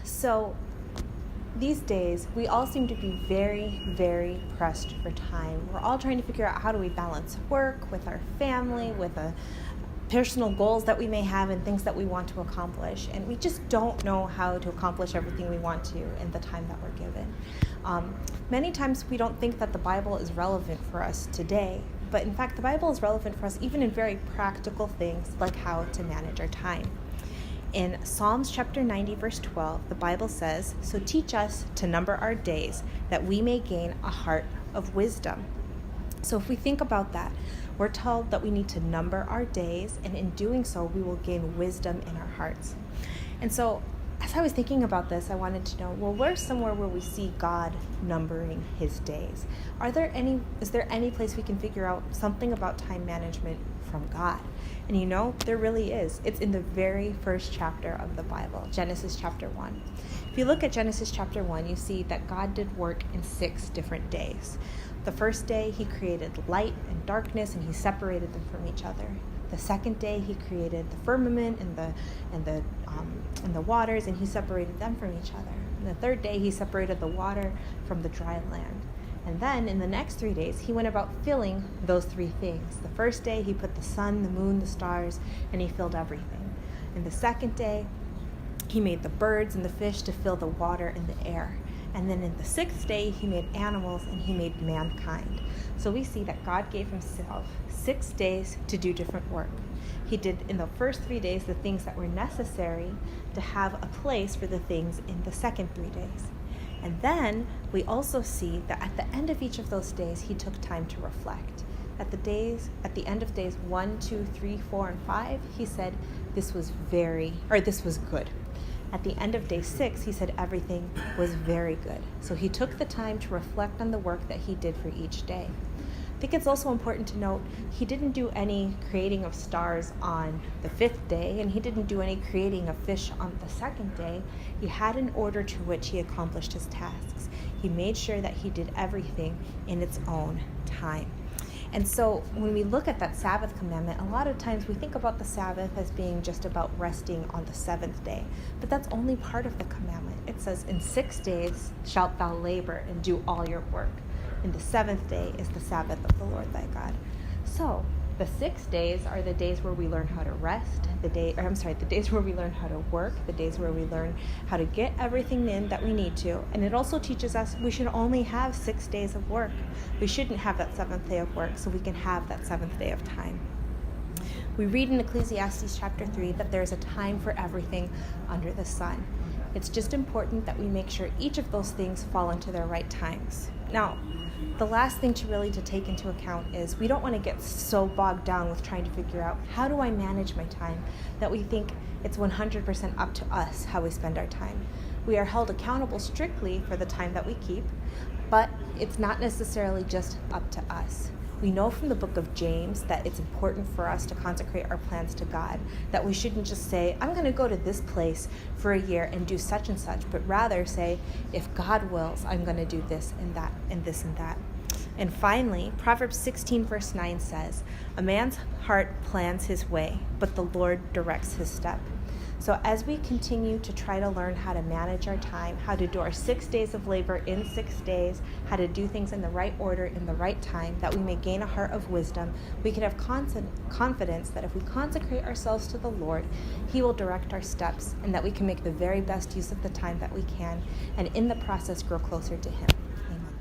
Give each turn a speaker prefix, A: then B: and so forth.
A: So these days, we all seem to be very, very pressed for time. We're all trying to figure out how do we balance work with our family, with personal goals that we may have and things that we want to accomplish. And we just don't know how to accomplish everything we want to in the time that we're given. Many times we don't think that the Bible is relevant for us today, but in fact, the Bible is relevant for us even in very practical things like how to manage our time. In Psalms chapter 90, verse 12, the Bible says, "So teach us to number our days, that we may gain a heart of wisdom." So if we think about that, we're told that we need to number our days, and in doing so, we will gain wisdom in our hearts. And so as I was thinking about this, I wanted to know, well, where's somewhere where we see God numbering his days? Is there any place we can figure out something about time management from God? And there really is. It's in the very first chapter of the Bible, Genesis chapter 1. If you look at Genesis chapter 1, you see that God did work in 6 different days. The first day, he created light and darkness, and he separated them from each other. The second day, he created the firmament and the waters, and he separated them from each other. And the third day, he separated the water from the dry land. And then in the next 3 days, he went about filling those 3 things. The first day, he put the sun, the moon, the stars, and he filled everything. In the second day, he made the birds and the fish to fill the water and the air. And then in the 6th day, he made animals and he made mankind. So we see that God gave himself 6 days to do different work. He did in the first 3 days the things that were necessary to have a place for the things in the second 3 days. And then we also see that at the end of each of those days, he took time to reflect. At the end of days 1, 2, 3, 4, and 5, he said this was good. At the end of day 6, he said everything was very good. So he took the time to reflect on the work that he did for each day. I think it's also important to note he didn't do any creating of stars on the 5th day, and he didn't do any creating of fish on the 2nd day. He had an order to which he accomplished his tasks. He made sure that he did everything in its own time. And so when we look at that Sabbath commandment, a lot of times we think about the Sabbath as being just about resting on the 7th day. But that's only part of the commandment. It says, "In 6 days shalt thou labor and do all your work. And the 7th day is the Sabbath of the Lord thy God." So the 6 days are the days where we learn how to rest, the days where we learn how to work, the days where we learn how to get everything in that we need to. And it also teaches us we should only have 6 days of work. We shouldn't have that 7th day of work, so we can have that 7th day of time. We read in Ecclesiastes chapter 3 that there's a time for everything under the sun. It's just important that we make sure each of those things fall into their right times. Now, the last thing to take into account is we don't want to get so bogged down with trying to figure out how do I manage my time that we think it's 100% up to us how we spend our time. We are held accountable strictly for the time that we keep, but it's not necessarily just up to us. We know from the book of James that it's important for us to consecrate our plans to God, that we shouldn't just say, I'm going to go to this place for a year and do such and such, but rather say, if God wills, I'm going to do this and that and this and that. And finally, Proverbs 16 verse 9 says, "A man's heart plans his way, but the Lord directs his step." So as we continue to try to learn how to manage our time, how to do our 6 days of labor in 6 days, how to do things in the right order, in the right time, that we may gain a heart of wisdom, we can have confidence that if we consecrate ourselves to the Lord, he will direct our steps, and that we can make the very best use of the time that we can, and in the process grow closer to him. Amen.